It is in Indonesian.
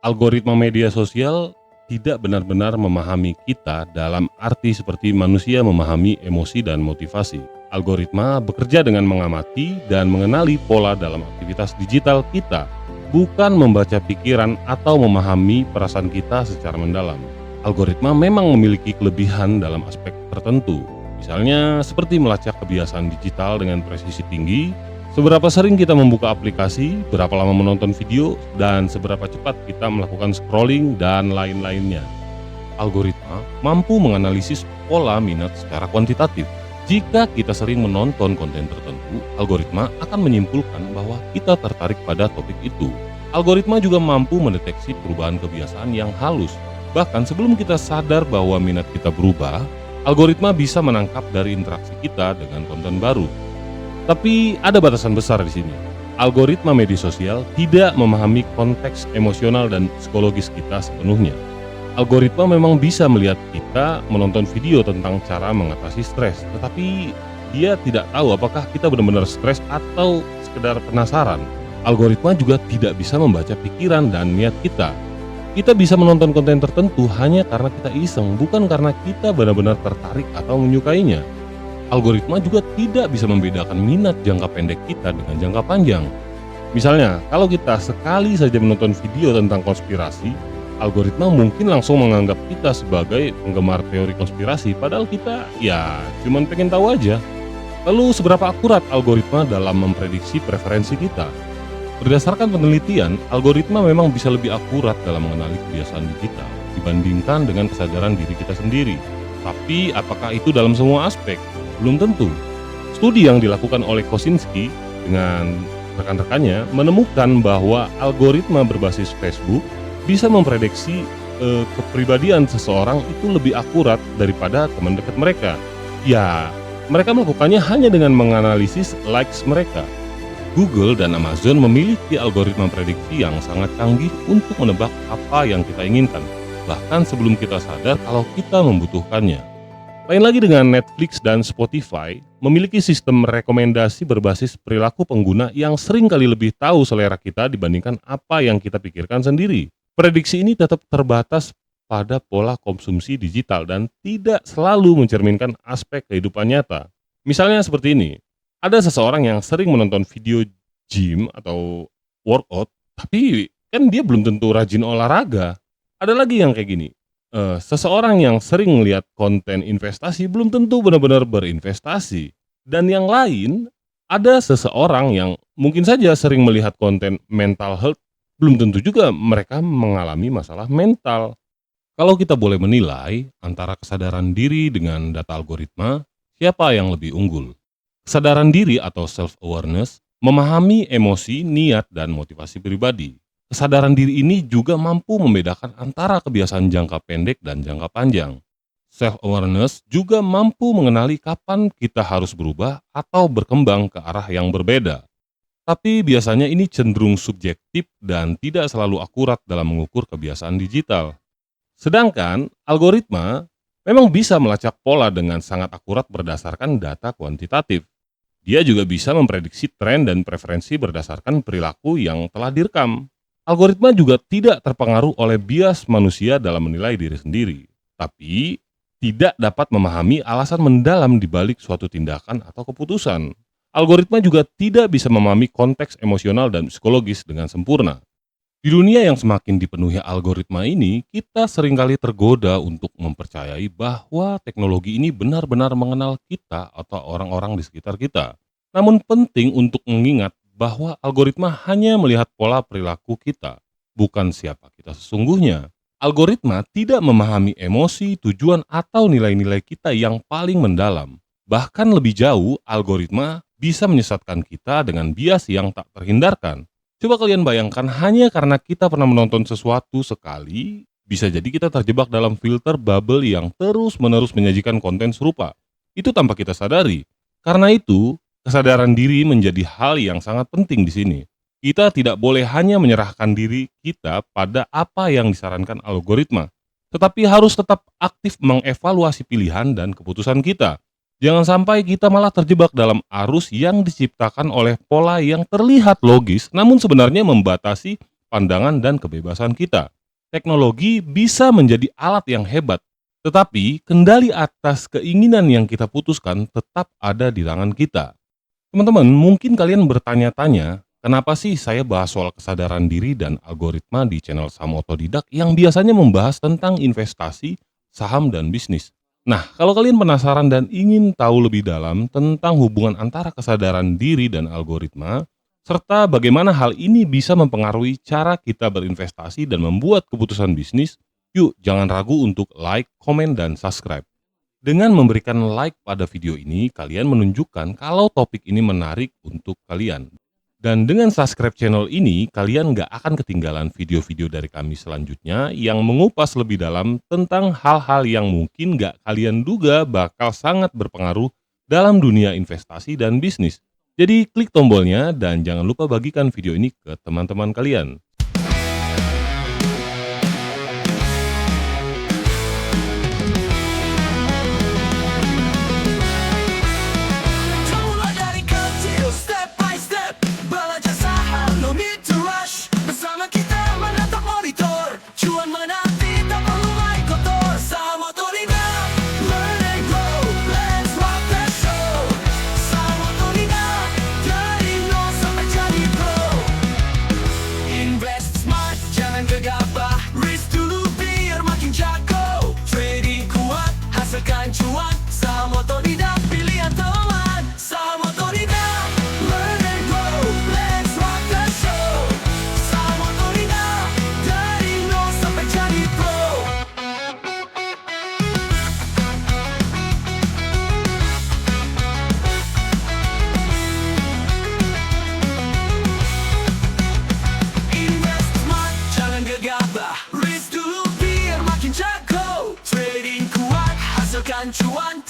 Algoritma media sosial tidak benar-benar memahami kita dalam arti seperti manusia memahami emosi dan motivasi. Algoritma bekerja dengan mengamati dan mengenali pola dalam aktivitas digital kita, bukan membaca pikiran atau memahami perasaan kita secara mendalam. Algoritma memang memiliki kelebihan dalam aspek tertentu, misalnya seperti melacak kebiasaan digital dengan presisi tinggi, seberapa sering kita membuka aplikasi, berapa lama menonton video, dan seberapa cepat kita melakukan scrolling, dan lain-lainnya. Algoritma mampu menganalisis pola minat secara kuantitatif. Jika kita sering menonton konten tertentu, algoritma akan menyimpulkan bahwa kita tertarik pada topik itu. Algoritma juga mampu mendeteksi perubahan kebiasaan yang halus. Bahkan sebelum kita sadar bahwa minat kita berubah, algoritma bisa menangkap dari interaksi kita dengan konten baru. Tapi ada batasan besar di sini. Algoritma media sosial tidak memahami konteks emosional dan psikologis kita sepenuhnya. Algoritma memang bisa melihat kita menonton video tentang cara mengatasi stres, tetapi dia tidak tahu apakah kita benar-benar stres atau sekedar penasaran. Algoritma juga tidak bisa membaca pikiran dan niat kita. Kita bisa menonton konten tertentu hanya karena kita iseng, bukan karena kita benar-benar tertarik atau menyukainya. Algoritma juga tidak bisa membedakan minat jangka pendek kita dengan jangka panjang. Misalnya, kalau kita sekali saja menonton video tentang konspirasi, algoritma mungkin langsung menganggap kita sebagai penggemar teori konspirasi, padahal kita cuma pengen tahu aja. Lalu seberapa akurat algoritma dalam memprediksi preferensi kita? Berdasarkan penelitian, algoritma memang bisa lebih akurat dalam mengenali kebiasaan digital dibandingkan dengan kesadaran diri kita sendiri. Tapi apakah itu dalam semua aspek? Belum tentu. Studi yang dilakukan oleh Kosinski dengan rekan-rekannya menemukan bahwa algoritma berbasis Facebook bisa memprediksi kepribadian seseorang itu lebih akurat daripada teman dekat mereka. Mereka melakukannya hanya dengan menganalisis likes mereka. Google dan Amazon memiliki algoritma prediksi yang sangat canggih untuk menebak apa yang kita inginkan, bahkan sebelum kita sadar kalau kita membutuhkannya. Lain lagi dengan Netflix dan Spotify, memiliki sistem rekomendasi berbasis perilaku pengguna yang sering kali lebih tahu selera kita dibandingkan apa yang kita pikirkan sendiri. Prediksi ini tetap terbatas pada pola konsumsi digital dan tidak selalu mencerminkan aspek kehidupan nyata. Misalnya seperti ini, ada seseorang yang sering menonton video gym atau workout, tapi kan dia belum tentu rajin olahraga. Ada lagi yang kayak gini. Seseorang yang sering melihat konten investasi belum tentu benar-benar berinvestasi. Dan yang lain, ada seseorang yang mungkin saja sering melihat konten mental health, belum tentu juga mereka mengalami masalah mental. Kalau kita boleh menilai antara kesadaran diri dengan data algoritma, siapa yang lebih unggul? Kesadaran diri atau self-awareness memahami emosi, niat, dan motivasi pribadi. Kesadaran diri ini juga mampu membedakan antara kebiasaan jangka pendek dan jangka panjang. Self-awareness juga mampu mengenali kapan kita harus berubah atau berkembang ke arah yang berbeda. Tapi biasanya ini cenderung subjektif dan tidak selalu akurat dalam mengukur kebiasaan digital. Sedangkan algoritma memang bisa melacak pola dengan sangat akurat berdasarkan data kuantitatif. Dia juga bisa memprediksi tren dan preferensi berdasarkan perilaku yang telah direkam. Algoritma juga tidak terpengaruh oleh bias manusia dalam menilai diri sendiri, tapi tidak dapat memahami alasan mendalam di balik suatu tindakan atau keputusan. Algoritma juga tidak bisa memahami konteks emosional dan psikologis dengan sempurna. Di dunia yang semakin dipenuhi algoritma ini, kita seringkali tergoda untuk mempercayai bahwa teknologi ini benar-benar mengenal kita atau orang-orang di sekitar kita. Namun penting untuk mengingat bahwa algoritma hanya melihat pola perilaku kita, bukan siapa kita sesungguhnya. Algoritma tidak memahami emosi, tujuan, atau nilai-nilai kita yang paling mendalam. Bahkan lebih jauh, algoritma bisa menyesatkan kita dengan bias yang tak terhindarkan. Coba kalian bayangkan, hanya karena kita pernah menonton sesuatu sekali, bisa jadi kita terjebak dalam filter bubble yang terus-menerus menyajikan konten serupa. Itu tanpa kita sadari. Karena itu, kesadaran diri menjadi hal yang sangat penting di sini. Kita tidak boleh hanya menyerahkan diri kita pada apa yang disarankan algoritma, tetapi harus tetap aktif mengevaluasi pilihan dan keputusan kita. Jangan sampai kita malah terjebak dalam arus yang diciptakan oleh pola yang terlihat logis, namun sebenarnya membatasi pandangan dan kebebasan kita. Teknologi bisa menjadi alat yang hebat, tetapi kendali atas keinginan yang kita putuskan tetap ada di tangan kita. Teman-teman, mungkin kalian bertanya-tanya, kenapa sih saya bahas soal kesadaran diri dan algoritma di channel Saham Otodidak yang biasanya membahas tentang investasi, saham, dan bisnis? Nah, kalau kalian penasaran dan ingin tahu lebih dalam tentang hubungan antara kesadaran diri dan algoritma, serta bagaimana hal ini bisa mempengaruhi cara kita berinvestasi dan membuat keputusan bisnis, yuk jangan ragu untuk like, komen, dan subscribe. Dengan memberikan like pada video ini, kalian menunjukkan kalau topik ini menarik untuk kalian. Dan dengan subscribe channel ini, kalian nggak akan ketinggalan video-video dari kami selanjutnya yang mengupas lebih dalam tentang hal-hal yang mungkin nggak kalian duga bakal sangat berpengaruh dalam dunia investasi dan bisnis. Jadi klik tombolnya dan jangan lupa bagikan video ini ke teman-teman kalian. Mulai dari kecil, step by step, belajar saham, no need to rush. Bersama kita menatap monitor, cuan menanti tak perlu main kotor. Saham Otodidak, learn and grow, let's rock the show. Saham Otodidak, dari nol sampai jadi pro. Invest smart, jangan gegabah, risk dulu biar makin jago. Trading kuat, hasilkan cuan. Saham Otodidak, pilihan teman. Saham Otodidak, learn and grow, let's rock the show. Saham Otodidak, dari nol sampai jadi pro. Invest smart, jangan gegabah, risk dulu biar makin jago. Trading kuat, hasilkan cuan.